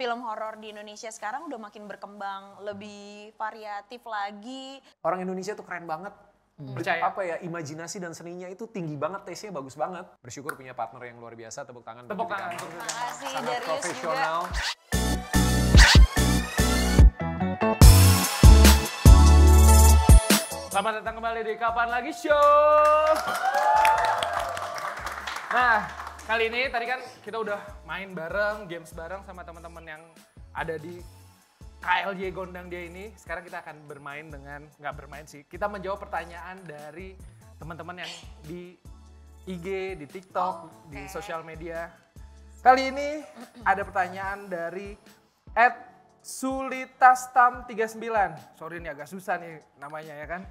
film horor di Indonesia sekarang udah makin berkembang, lebih variatif lagi. Orang Indonesia tuh keren banget. Percaya. Apa ya, imajinasi dan seninya itu tinggi banget, taste-nya bagus banget. Bersyukur punya partner yang luar biasa, tepuk tangan. Tepuk buat tangan. Kamal. Terima kasih Sangat Darius profesional. juga. Selamat datang kembali di Kapan Lagi Show. Nah, kali ini tadi kan kita udah main bareng, games bareng sama teman-teman yang ada di KLJ Gondang dia ini. Sekarang kita akan bermain dengan, nggak bermain sih, kita menjawab pertanyaan dari teman-teman yang di IG, di TikTok, di sosial media. Kali ini ada pertanyaan dari @sulitastam39. Sorry nih agak susah nih namanya ya kan.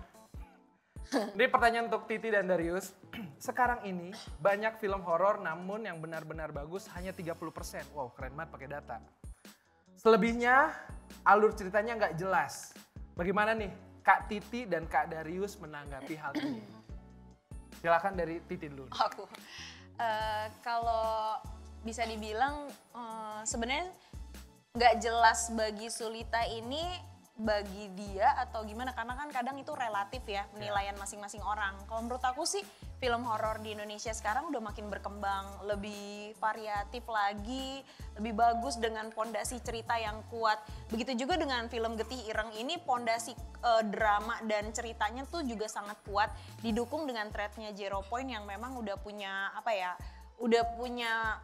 Ini pertanyaan untuk Titi dan Darius. Sekarang ini banyak film horor namun yang benar-benar bagus hanya 30%. Wow, keren banget pakai data. Selebihnya alur ceritanya nggak jelas. Bagaimana nih Kak Titi dan Kak Darius menanggapi hal ini? Silakan dari Titi dulu. Aku kalau bisa dibilang sebenarnya nggak jelas bagi Sulita ini bagi dia atau gimana, karena kan kadang itu relatif ya penilaian masing-masing orang. Kalau menurut aku sih film horor di Indonesia sekarang udah makin berkembang, lebih variatif lagi, lebih bagus dengan pondasi cerita yang kuat. Begitu juga dengan film Getih Ireng ini, pondasi drama dan ceritanya tuh juga sangat kuat, didukung dengan threadnya Zero Point yang memang udah punya apa ya, udah punya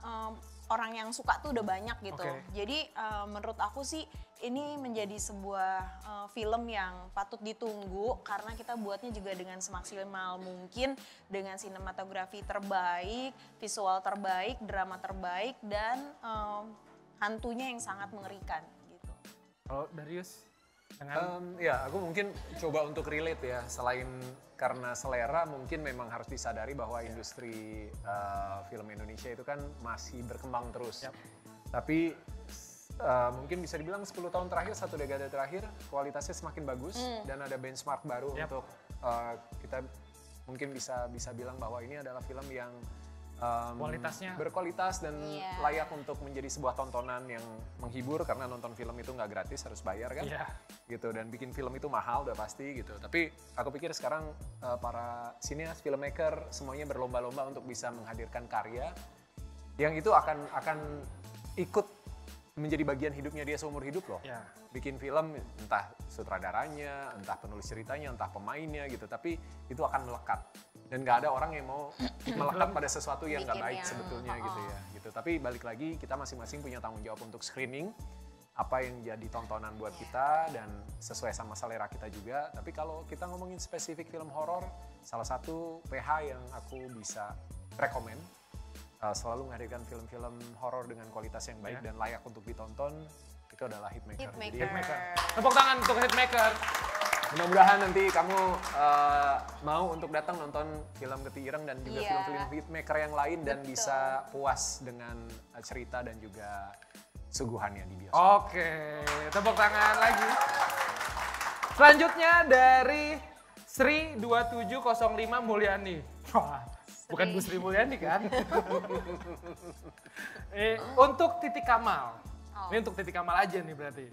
orang yang suka tuh udah banyak gitu. Oke. Jadi menurut aku sih ini menjadi sebuah film yang patut ditunggu karena kita buatnya juga dengan semaksimal mungkin, dengan sinematografi terbaik, visual terbaik, drama terbaik, dan hantunya yang sangat mengerikan gitu. Kalau Darius? Dengan Ya, aku mungkin coba untuk relate ya. Selain karena selera, mungkin memang harus disadari bahwa industri film Indonesia itu kan masih berkembang terus. Yap. Tapi mungkin bisa dibilang 10 tahun terakhir, satu dekade terakhir, kualitasnya semakin bagus dan ada benchmark baru Yap. untuk kita mungkin bisa bilang bahwa ini adalah film yang Kualitasnya. berkualitas dan Iya. layak untuk menjadi sebuah tontonan yang menghibur, karena nonton film itu nggak gratis, harus bayar kan, Iya. gitu. Dan bikin film itu mahal udah pasti gitu. Tapi aku pikir sekarang para sineas, filmmaker semuanya berlomba-lomba untuk bisa menghadirkan karya yang itu akan ikut menjadi bagian hidupnya dia seumur hidup loh. Ya. Bikin film, entah sutradaranya, entah penulis ceritanya, entah pemainnya gitu, tapi itu akan melekat. Dan nggak ada orang yang mau melekat pada sesuatu yang nggak Bikin baik yang, sebetulnya gitu ya. Gitu. Tapi balik lagi, kita masing-masing punya tanggung jawab untuk screening apa yang jadi tontonan buat kita dan sesuai sama selera kita juga. Tapi kalau kita ngomongin spesifik film horor, salah satu PH yang aku bisa rekomen selalu menghadirkan film-film horor dengan kualitas yang baik dan layak untuk ditonton, itu adalah Hitmaker. Jadi, Hitmaker. Tepuk tangan untuk Hitmaker. mudah-mudahan nanti kamu mau untuk datang nonton film Getih Ireng dan juga Iya. film-film Hitmaker yang lain dan Betul. bisa puas dengan cerita dan juga suguhannya di bioskop. Oke, tepuk tangan lagi. Selanjutnya dari Sri 2705 Mulyani. Wah, bukan Bu Sri Mulyani kan? Untuk Titi Kamal. Ini untuk Titi Kamal aja nih berarti.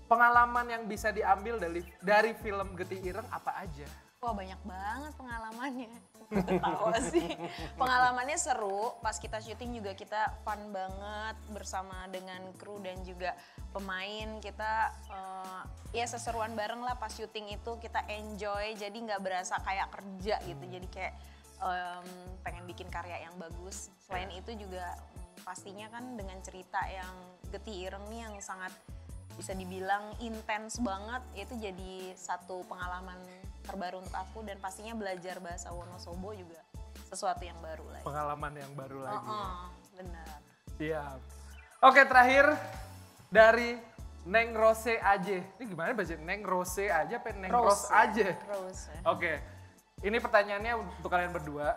Pengalaman yang bisa diambil dari film Getih Ireng apa aja? Wah, banyak banget pengalamannya. Ketawa sih. Pengalamannya seru, pas kita syuting juga kita fun banget bersama dengan kru dan juga pemain. Kita ya seseruan bareng lah pas syuting itu, kita enjoy, jadi nggak berasa kayak kerja gitu. Jadi kayak pengen bikin karya yang bagus. Selain itu juga pastinya kan dengan cerita yang Getih Ireng nih yang sangat bisa dibilang intens banget, itu jadi satu pengalaman terbaru untuk aku, dan pastinya belajar bahasa Wonosobo juga sesuatu yang baru lagi. Pengalaman yang baru lagi. Benar. Siap. Oke, terakhir dari Neng Rose aja. Ini gimana baca? Neng Rose aja apa Neng Rose aja? Rose. Oke, ini pertanyaannya untuk kalian berdua.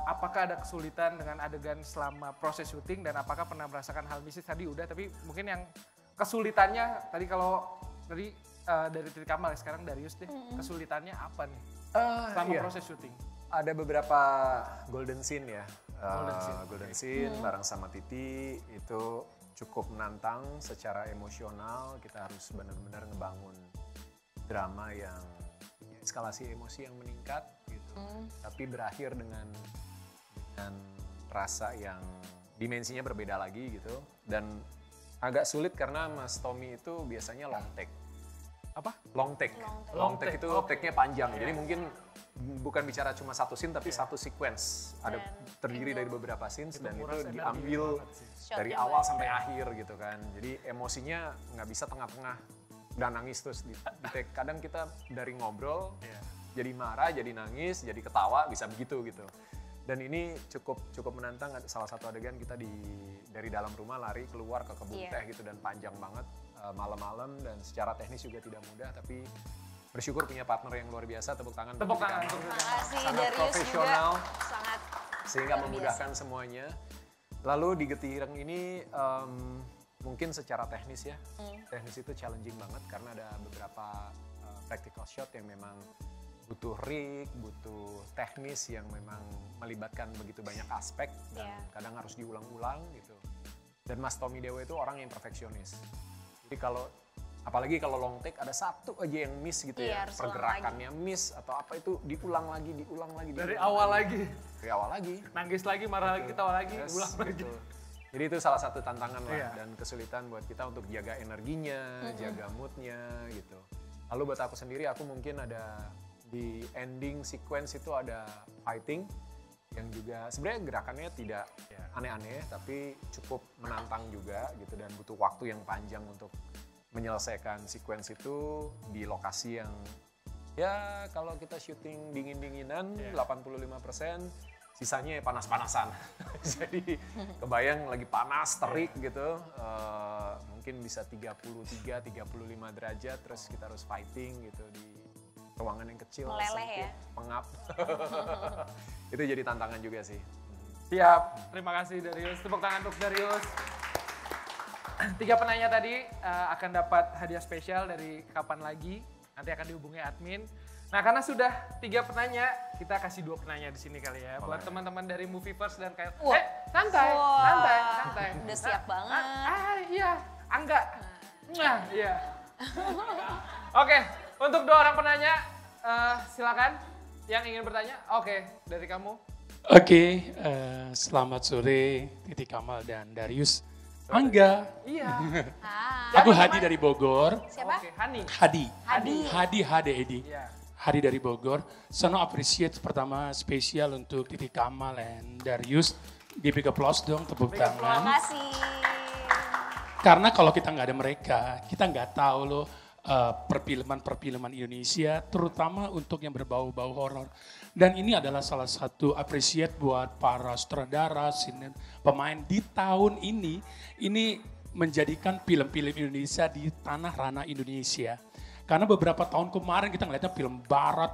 Apakah ada kesulitan dengan adegan selama proses syuting dan apakah pernah merasakan hal mistis? Tadi udah, tapi mungkin yang kesulitannya tadi kalau dari Titi Kamal ya, sekarang Darius deh. Kesulitannya apa nih selama Iya. proses syuting? Ada beberapa golden scene ya. Golden scene, Golden scene bareng sama Titi itu cukup menantang secara emosional. Kita harus benar-benar ngebangun drama yang eskalasi emosi yang meningkat gitu. Tapi berakhir dengan rasa yang dimensinya berbeda lagi gitu. Dan agak sulit karena Mas Tommy itu biasanya long take. Apa? Long take. Long take itu take-nya panjang. Jadi mungkin bukan bicara cuma satu scene tapi satu sequence. Ada terdiri dari beberapa scenes dan itu diambil dari awal sampai akhir gitu kan. Jadi emosinya nggak bisa tengah-tengah dan nangis terus di take. Kadang kita dari ngobrol jadi marah, jadi nangis, jadi ketawa, bisa begitu gitu. Dan ini cukup menantang. Salah satu adegan kita dari dalam rumah lari keluar ke kebun teh gitu dan panjang banget malam-malam dan secara teknis juga tidak mudah, tapi bersyukur punya partner yang luar biasa. Tepuk tangan. Tepuk tangan. Terima kasih Sangat Darius profesional, juga sangat sehingga luar memudahkan semuanya. Lalu di Getireng ini mungkin secara teknis ya, teknis itu challenging banget karena ada beberapa practical shot yang memang butuh rig, butuh teknis yang memang melibatkan begitu banyak aspek dan kadang harus diulang-ulang gitu. Dan Mas Tommy Dewo itu orang yang perfeksionis. Jadi apalagi kalau long take ada satu aja yang miss gitu ya, pergerakannya miss atau apa itu diulang lagi. Dari awal lagi. Dari awal lagi. Nangis lagi, marah lagi, ketawa lagi, ulang lagi. Jadi itu salah satu tantangan lah dan kesulitan buat kita untuk jaga energinya, jaga moodnya gitu. Lalu buat aku sendiri, aku mungkin ada di ending sequence itu ada fighting yang juga sebenarnya gerakannya tidak aneh-aneh tapi cukup menantang juga gitu dan butuh waktu yang panjang untuk menyelesaikan sequence itu di lokasi yang ya kalau kita syuting dingin-dinginan 85%, sisanya panas-panasan. Jadi kebayang lagi panas, terik gitu, mungkin bisa 33-35 derajat, terus kita harus fighting gitu di ruangan yang kecil, meleleh sempit, pengap. Itu jadi tantangan juga sih. Siap, terima kasih Darius. Tepuk tangan untuk Darius. 3 penanya tadi akan dapat hadiah spesial dari Kapan Lagi. Nanti akan dihubungi admin. Nah, karena sudah 3 penanya, kita kasih 2 penanya di sini kali ya. Buat teman-teman dari Movieverse dan kayak santai. Udah siap banget. Iya, Angga. Nah, iya. Oke, untuk 2 orang penanya, silakan yang ingin bertanya. Oke, dari kamu. Oke, selamat sore Titi Kamal dan Darius. Angga. Iya. Aku Hadi dari Bogor. Siapa? Oke, Hani. Hadi Edi. Iya. Hadi dari Bogor. Sono appreciate pertama spesial untuk Titi Kamal dan Darius. Give big applause dong, tepuk Terima tangan. kasih. Karena kalau kita nggak ada mereka, kita nggak tahu loh perfilman Indonesia, terutama untuk yang berbau-bau horor. Dan ini adalah salah satu appreciate buat para sutradara, pemain di tahun ini menjadikan film-film Indonesia di tanah ranah Indonesia. Karena beberapa tahun kemarin kita ngeliatnya film barat.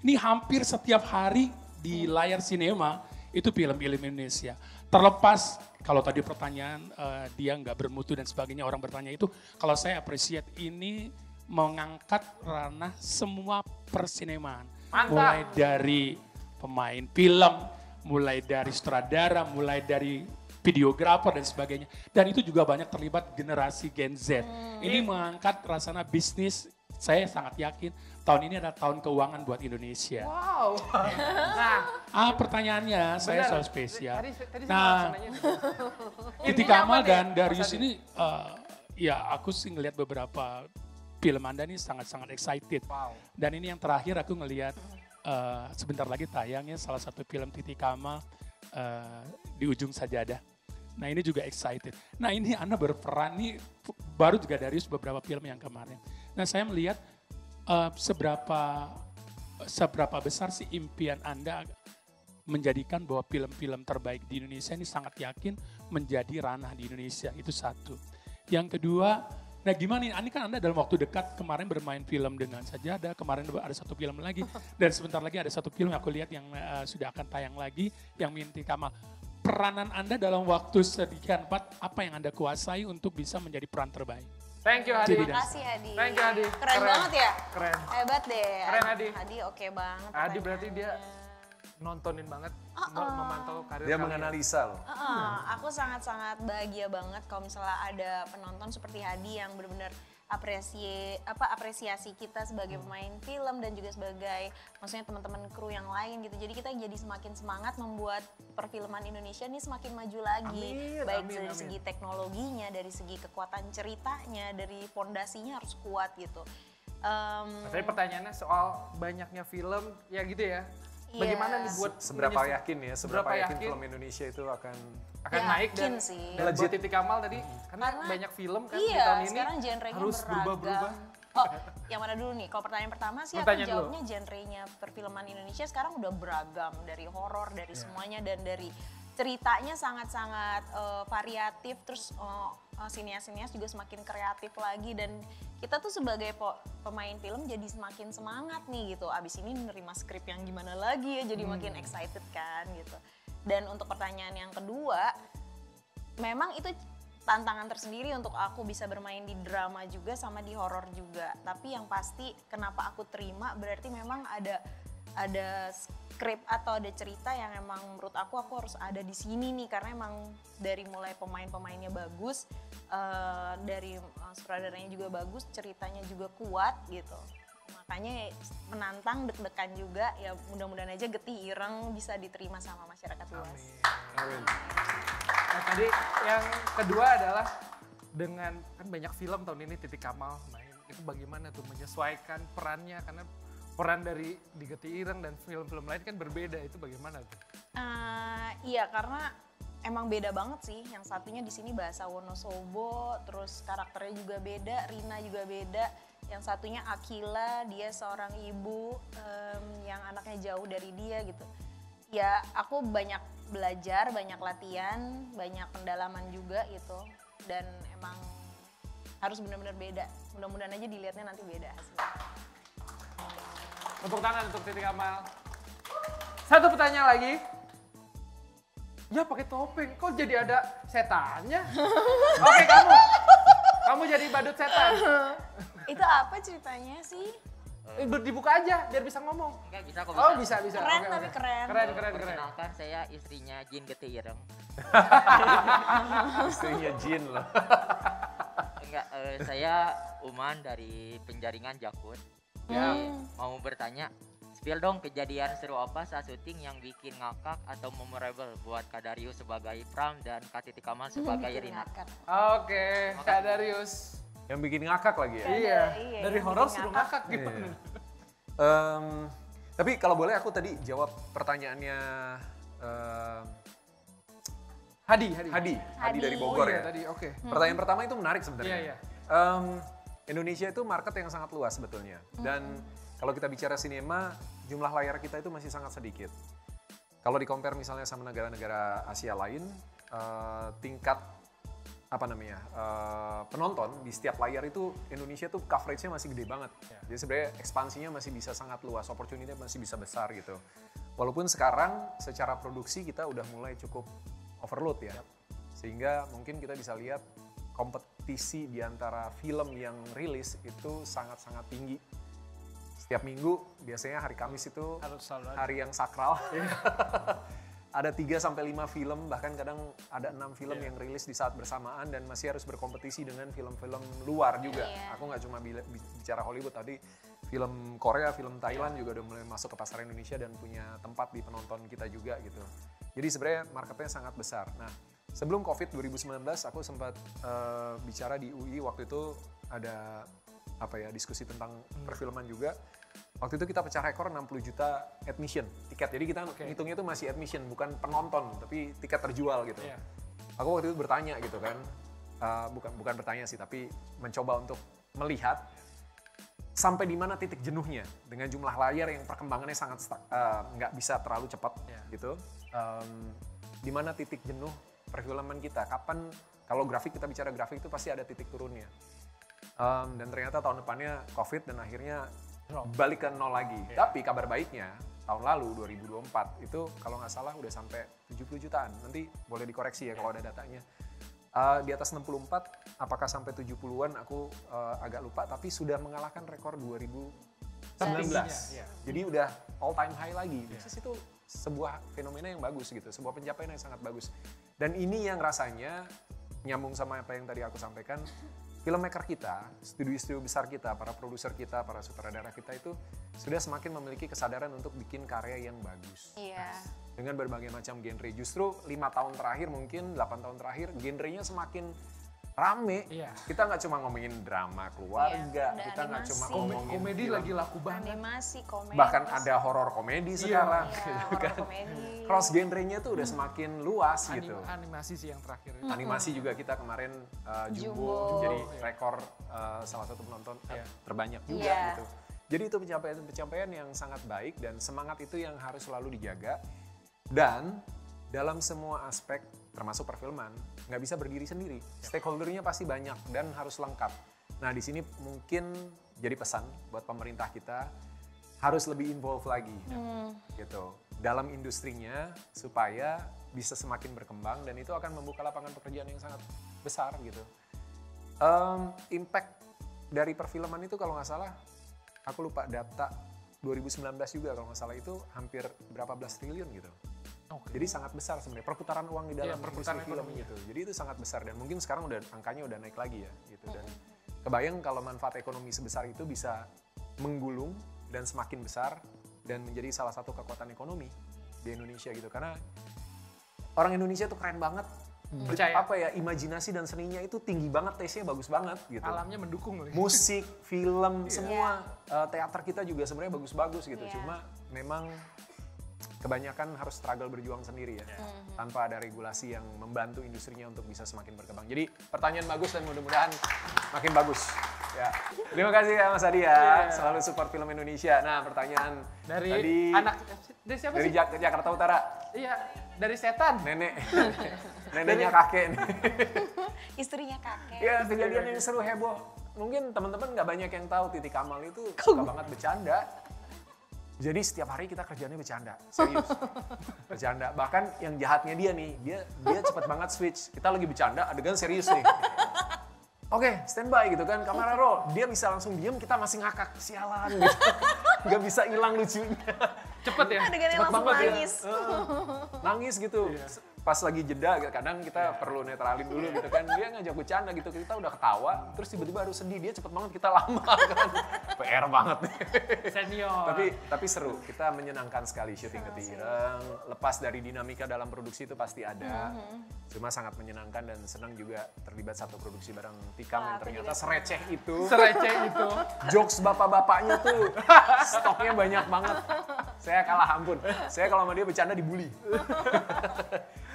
Ini hampir setiap hari di layar sinema itu film-film Indonesia. Terlepas kalau tadi pertanyaan dia nggak bermutu dan sebagainya, orang bertanya itu, kalau saya appreciate ini mengangkat ranah semua persinemaan. Mantap. Mulai dari pemain film, mulai dari sutradara, mulai dari videografer dan sebagainya. Dan itu juga banyak terlibat generasi Gen Z. Ini mengangkat rasanya bisnis, saya sangat yakin tahun ini adalah tahun keuangan buat Indonesia. Wow. Nah, Pertanyaannya saya soal spesial. Tadi Nah, Titi Kamal dan Darius ini, ya aku sih ngelihat beberapa film Anda ini sangat-sangat excited. Wow. Dan ini yang terakhir aku ngelihat sebentar lagi tayangnya salah satu film Titi Kamal di Ujung Sajadah. Nah ini juga excited. Nah ini Anda berperan nih baru juga Darius beberapa film yang kemarin. Nah saya melihat seberapa besar sih impian Anda menjadikan bahwa film-film terbaik di Indonesia ini sangat yakin menjadi ranah di Indonesia, itu satu. Yang kedua, nah gimana ini kan Anda dalam waktu dekat kemarin bermain film dengan Sajadah, kemarin ada satu film lagi, dan sebentar lagi ada satu film yang aku lihat yang sudah akan tayang lagi, yang Titi Kamal. Peranan Anda dalam waktu sedemikian cepat, apa yang Anda kuasai untuk bisa menjadi peran terbaik? Thank you Hadi. Terima kasih Hadi. Thank you Hadi. Keren banget ya? Keren. Hebat deh. Keren Hadi. Hadi oke banget. Hadi berarti dia nontonin banget, memantau karir Dia kalian. menganalisa loh. Aku sangat-sangat bahagia banget kalau misalnya ada penonton seperti Hadi yang benar-benar apresiasi kita sebagai pemain film dan juga sebagai maksudnya teman-teman kru yang lain gitu. Jadi kita jadi semakin semangat membuat perfilman Indonesia ini semakin maju lagi. Baik dari segi teknologinya, dari segi kekuatan ceritanya, dari fondasinya harus kuat gitu. Tadi pertanyaannya soal banyaknya film, ya gitu ya. Bagaimana nih buat Seberapa yakin ya, seberapa yakin film Indonesia itu akan naik dan sih. buat Titik Kamal tadi karena banyak film kan di Iya, tahun ini sekarang genrenya harus berubah-berubah. Oh, yang mana dulu nih? Kalau pertanyaan pertama sih aku jawabnya genrenya perfilman Indonesia sekarang udah beragam, dari horor, dari semuanya, dan dari ceritanya sangat-sangat variatif, terus sinias-sinias juga semakin kreatif lagi, dan kita tuh sebagai pemain film jadi semakin semangat nih gitu. Abis ini menerima skrip yang gimana lagi ya, jadi makin excited kan gitu. Dan untuk pertanyaan yang kedua, memang itu tantangan tersendiri untuk aku bisa bermain di drama juga sama di horor juga. Tapi yang pasti kenapa aku terima berarti memang ada skrip atau ada cerita yang emang menurut aku harus ada di sini nih, karena emang dari mulai pemainnya bagus, dari sutradaranya juga bagus, ceritanya juga kuat gitu. Makanya menantang, deg-degan juga, ya mudah-mudahan aja Getih Ireng bisa diterima sama masyarakat luas. Amin. Nah, tadi yang kedua adalah dengan kan banyak film tahun ini Titik Kamal main, itu bagaimana tuh menyesuaikan perannya, karena peran dari di Getih Ireng dan film-film lain kan berbeda, itu bagaimana tuh? Iya, karena emang beda banget sih. Yang satunya di sini bahasa Wonosobo, terus karakternya juga beda, Rina juga beda. Yang satunya Akila, dia seorang ibu yang anaknya jauh dari dia gitu. Ya aku banyak belajar, banyak latihan, banyak pendalaman juga gitu. Dan emang harus benar-benar beda. Mudah-mudahan aja dilihatnya nanti beda hasilnya. Tepuk tangan untuk Titik Kamal. Satu pertanyaan lagi. Ya pakai topeng, kok jadi ada setannya? Oke, kamu jadi badut setan. Itu apa ceritanya sih? Dibuka aja biar bisa ngomong. Enggak bisa kok. Oh bisa. Keren Oke, tapi oke. keren. Keren. Perkenalkan saya istrinya Jin Getih Ireng. Istrinya Jin loh. Enggak, saya Uman dari Penjaringan Jakut. Jadi mau bertanya, spill dong kejadian seru apa saat syuting yang bikin ngakak atau memorable buat Kak Darius sebagai Pram dan Kak Titik Kamal sebagai Rina. Oke, Kak Darius. Yang bikin ngakak lagi ya. Iya. iya, Dari yang horor bikin suruh ngakak. ngakak gitu. Iya. Tapi kalau boleh aku tadi jawab pertanyaannya Hadi dari Bogor ya. Tadi oke. Pertanyaan pertama itu menarik sebenarnya. Iya. Indonesia itu market yang sangat luas sebetulnya. Dan kalau kita bicara sinema, jumlah layar kita itu masih sangat sedikit. Kalau di-compare misalnya sama negara-negara Asia lain, tingkat penonton di setiap layar itu Indonesia tuh coverage-nya masih gede banget. Jadi sebenarnya ekspansinya masih bisa sangat luas, opportunity-nya masih bisa besar gitu. Walaupun sekarang secara produksi kita udah mulai cukup overload ya. Sehingga mungkin kita bisa lihat kompetisi di antara film yang rilis itu sangat-sangat tinggi. Setiap minggu, biasanya hari Kamis itu hari yang sakral. Ada 3-5 film, bahkan kadang ada 6 film yang rilis di saat bersamaan dan masih harus berkompetisi dengan film-film luar juga. Aku nggak cuma bicara Hollywood tadi, film Korea, film Thailand juga udah mulai masuk ke pasar Indonesia dan punya tempat di penonton kita juga gitu. Jadi sebenarnya marketnya sangat besar. Nah, sebelum COVID 2019 aku sempat bicara di UI, waktu itu ada diskusi tentang perfilman juga. Waktu itu kita pecah rekor 60 juta admission tiket. Jadi kita ngitungnya itu masih admission, bukan penonton, tapi tiket terjual gitu. Aku waktu itu bertanya gitu kan, bukan bertanya sih, tapi mencoba untuk melihat sampai di mana titik jenuhnya dengan jumlah layar yang perkembangannya sangat nggak bisa terlalu cepat gitu. Di mana titik jenuh perfilman kita? Kapan? Kalau grafik, kita bicara grafik itu pasti ada titik turunnya. Dan ternyata tahun depannya COVID dan akhirnya balik ke nol lagi. Tapi kabar baiknya tahun lalu 2024 itu kalau nggak salah udah sampai 70 jutaan. Nanti boleh dikoreksi ya kalau ada datanya. Di atas 64, apakah sampai 70-an aku agak lupa, tapi sudah mengalahkan rekor 2019. Jadi udah all time high lagi. Which is itu sebuah fenomena yang bagus gitu, sebuah pencapaian yang sangat bagus. Dan ini yang rasanya nyambung sama apa yang tadi aku sampaikan, filmmaker kita, studio-studio besar kita, para produser kita, para sutradara kita itu sudah semakin memiliki kesadaran untuk bikin karya yang bagus. Iya. Dengan berbagai macam genre. Justru 5 tahun terakhir mungkin, 8 tahun terakhir, genrenya semakin rame. Iya. Kita nggak cuma ngomongin drama keluarga, Iya, kita nggak animasi. cuma ngomongin Komedi film. lagi laku banget. Animasi, komedi. Bahkan ada horor komedi sekarang. Iya, gitu horor kan. komedi. Cross genrenya tuh udah semakin luas gitu. Animasi sih yang terakhir. Animasi juga kita kemarin Jumbo Jumbo. jadi rekor salah satu penonton terbanyak juga Iya. gitu. Jadi itu pencapaian yang sangat baik dan semangat itu yang harus selalu dijaga. Dan dalam semua aspek termasuk perfilman nggak bisa berdiri sendiri. Stakeholdernya pasti banyak dan harus lengkap. Nah di sini mungkin jadi pesan buat pemerintah kita harus lebih involve lagi gitu dalam industrinya supaya bisa semakin berkembang dan itu akan membuka lapangan pekerjaan yang sangat besar gitu. Impact dari perfilman itu kalau nggak salah, aku lupa data 2019 juga kalau nggak salah itu hampir berapa belas triliun gitu. Jadi sangat besar sebenarnya perputaran uang di dalam perputaran industri film ekonomi. gitu. Jadi itu sangat besar dan mungkin sekarang udah angkanya udah naik lagi ya gitu dan kebayang kalau manfaat ekonomi sebesar itu bisa menggulung dan semakin besar dan menjadi salah satu kekuatan ekonomi di Indonesia gitu karena orang Indonesia tuh keren banget. Percaya. Apa ya imajinasi dan seninya itu tinggi banget, taste-nya bagus banget gitu. Alamnya mendukung loh. Musik, film, semua teater kita juga sebenarnya bagus-bagus gitu. Iya. Cuma memang kebanyakan harus struggle berjuang sendiri ya. Tanpa ada regulasi yang membantu industrinya untuk bisa semakin berkembang. Jadi pertanyaan bagus dan mudah-mudahan makin bagus. Ya. Terima kasih ya Mas Adi ya, selalu support film Indonesia. Nah pertanyaan Dari tadi anak, dari siapa dari sih? Jakarta Utara, Iya, dari setan. nenek, neneknya kakek nih. Istrinya kakek. Ya kejadian yang seru heboh. Mungkin teman-teman nggak banyak yang tahu Titi Kamal itu suka banget bercanda. Jadi setiap hari kita kerjanya bercanda, serius. Bercanda. Bahkan yang jahatnya dia nih, dia cepet banget switch. Kita lagi bercanda, adegan serius nih. Oke, standby gitu kan, kamera roll. Dia bisa langsung diem, kita masih ngakak. Sialan gitu. Gak bisa hilang lucunya. Cepet ya? Adegannya Cepet langsung banget ya. nangis. Nangis gitu. Pas lagi jeda, kadang kita perlu netralin dulu gitu kan. Dia ngajak bercanda gitu, kita udah ketawa, terus tiba-tiba harus sedih. Dia cepet banget, kita lama kan. PR banget nih. Senior. Tapi seru, kita menyenangkan sekali syuting Ketireng. Lepas dari dinamika dalam produksi itu pasti ada. Cuma sangat menyenangkan dan senang juga terlibat satu produksi bareng Tikam yang aku ternyata juga sereceh itu. Sereceh itu. Jokes bapak-bapaknya tuh stoknya banyak banget. Saya kalah ampun. Saya kalau sama dia bercanda dibully.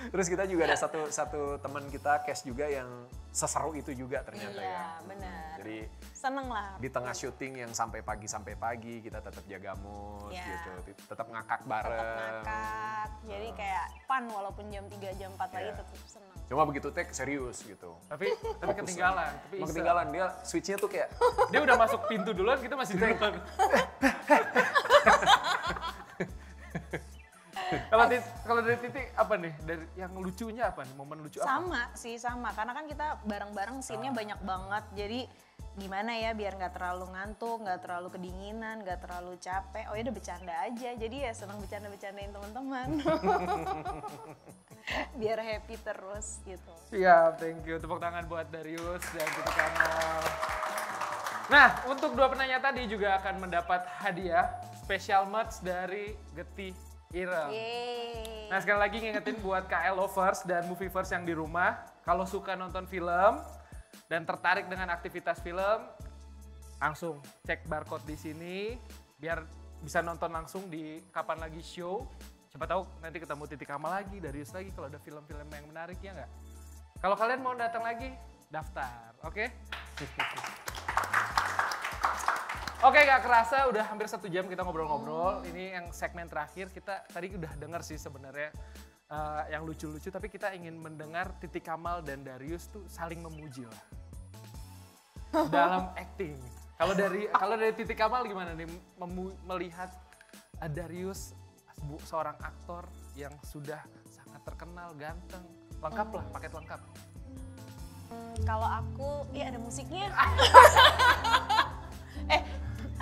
Terus kita juga ada satu teman kita, Cash juga yang seseru itu juga ternyata ya. Iya, benar. Jadi Seneng lah. di tengah syuting yang sampai pagi kita tetap jaga mood Iya. gitu. Tetap ngakak bareng. Tetap ngakak. Jadi kayak fun walaupun jam 3 jam 4 lagi Iya. tetap seneng. Cuma begitu take serius gitu. Tapi Fokus ketinggalan. lagi. Tapi Emang iseng. ketinggalan, dia switch-nya tuh kayak Dia udah masuk pintu duluan, kita masih duluan. Kalau dari Titi apa nih? Dari yang lucunya apa nih? Momen lucu apa? Sama. Karena kan kita bareng-bareng scene-nya banyak banget. Jadi gimana ya biar nggak terlalu ngantuk, nggak terlalu kedinginan, nggak terlalu capek. Oh ya udah bercanda aja. Jadi ya senang bercanda-bercandain teman-teman. Biar happy terus gitu. Siap, thank you. Tepuk tangan buat Darius dan Titi Kamal. Nah, untuk dua penanya tadi juga akan mendapat hadiah special merch dari Getih Ireng. Yeay. Nah, sekali lagi ngingetin buat KL lovers dan movievers yang di rumah, kalau suka nonton film dan tertarik dengan aktivitas film, langsung cek barcode di sini biar bisa nonton langsung di kapan lagi show. Siapa tahu nanti ketemu Titi Kamal lagi, Darius lagi kalau ada film-film yang menarik, ya nggak? Kalau kalian mau datang lagi, daftar, oke? Oke, gak kerasa udah hampir 1 jam kita ngobrol-ngobrol. Ini yang segmen terakhir, kita tadi udah dengar sih sebenarnya yang lucu-lucu, tapi kita ingin mendengar Titi Kamal dan Darius tuh saling memuji lah dalam acting. Kalau dari Titi Kamal gimana nih melihat Darius seorang aktor yang sudah sangat terkenal, ganteng, lengkap lah, paket lengkap. Kalau aku, ya ada musiknya.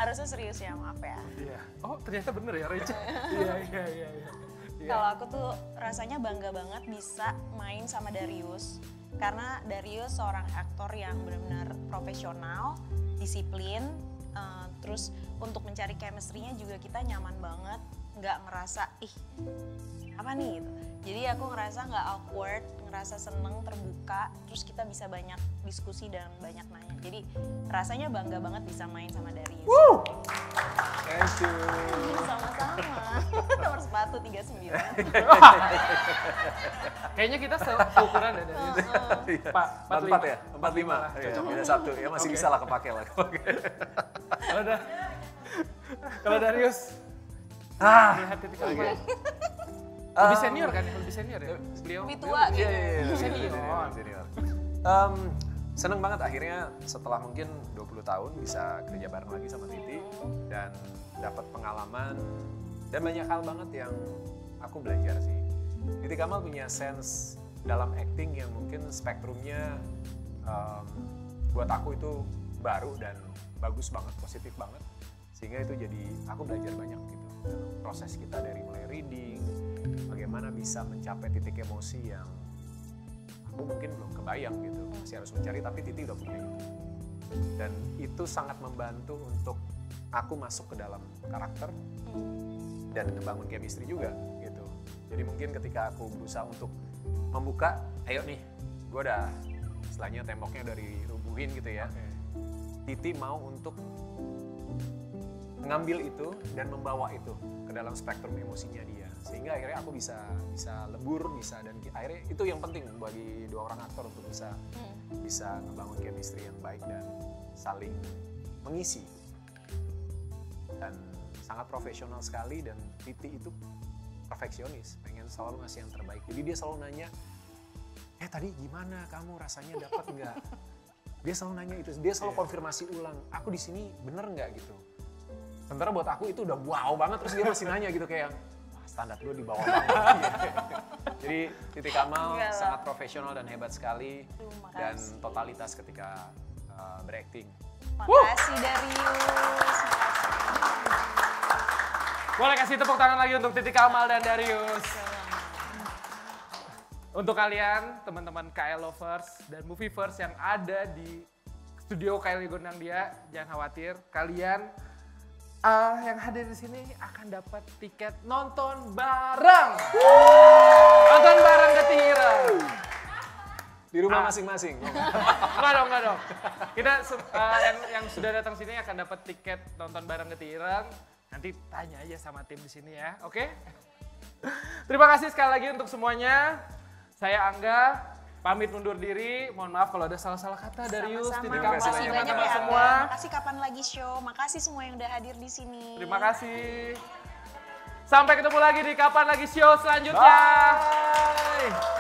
Harusnya serius ya, maaf ya. Iya. Oh ternyata bener ya Rachel. Iya. Kalau aku tuh rasanya bangga banget bisa main sama Darius. Karena Darius seorang aktor yang benar-benar profesional, disiplin, terus untuk mencari chemistry-nya juga kita nyaman banget, nggak ngerasa apa nih gitu. Jadi aku ngerasa nggak awkward, ngerasa seneng, terbuka, terus kita bisa banyak diskusi dan banyak nanya. Jadi rasanya bangga banget bisa main sama Darius. Woo! Thank you. Sama-sama. Nomor sepatu 39. Kayaknya kita seukuran ya dari Pak 44 ya? 45. Iya, beda 1 ya masih bisa lah kepake lah. Kalau Darius lihat titik apa? Lebih senior kan ya? Lebih senior ya? Beliau Lebih tua gitu. Iya, senior. Seneng banget akhirnya setelah mungkin 20 tahun bisa kerja bareng lagi sama Titi dan dapat pengalaman dan banyak hal banget yang aku belajar sih. Titi Kamal punya sense dalam acting yang mungkin spektrumnya buat aku itu baru dan bagus banget, positif banget. Sehingga itu jadi aku belajar banyak gitu. Proses kita dari mulai reading, bagaimana bisa mencapai titik emosi yang aku mungkin belum kebayang gitu, masih harus mencari, tapi Titi udah punya itu. Dan itu sangat membantu untuk aku masuk ke dalam karakter dan ngebangun chemistry juga gitu. Jadi mungkin ketika aku berusaha untuk membuka, ayo nih, gue udah istilahnya temboknya udah dirubuhin gitu ya. Titi mau untuk mengambil itu dan membawa itu ke dalam spektrum emosinya dia, sehingga akhirnya aku bisa lebur, dan akhirnya itu yang penting bagi dua orang aktor untuk bisa ngebangun chemistry yang baik dan saling mengisi, dan sangat profesional sekali. Dan Titi itu perfeksionis, pengen selalu ngasih yang terbaik, jadi dia selalu nanya, tadi gimana kamu, rasanya dapat nggak? Dia selalu nanya itu, dia selalu konfirmasi ulang, aku di sini bener nggak gitu. Sementara buat aku itu udah wow banget, terus dia masih nanya gitu kayak, standar gue di bawah banget. Jadi Titi Kamal sangat profesional dan hebat sekali, dan totalitas ketika berakting. Makasih Darius. Boleh kasih tepuk tangan lagi untuk Titi Kamal dan Darius. Untuk kalian, teman-teman KL Lovers dan Movievers yang ada di studio KL Gondang Dia, jangan khawatir, kalian yang hadir di sini akan dapat tiket nonton bareng. Nonton bareng Ketihiran. Di rumah masing-masing. Enggak dong. Kita yang sudah datang sini akan dapat tiket nonton bareng Ketihiran. Nanti tanya aja sama tim di sini ya, oke? Terima kasih sekali lagi untuk semuanya. Saya Angga, pamit undur diri. Mohon maaf kalau ada salah-salah kata. Darius, Titi Kamal, makasih banyak ya semua. Makasih kapan lagi show. Makasih semua yang udah hadir di sini. Terima kasih. Sampai ketemu lagi di Kapan Lagi Show selanjutnya. Bye.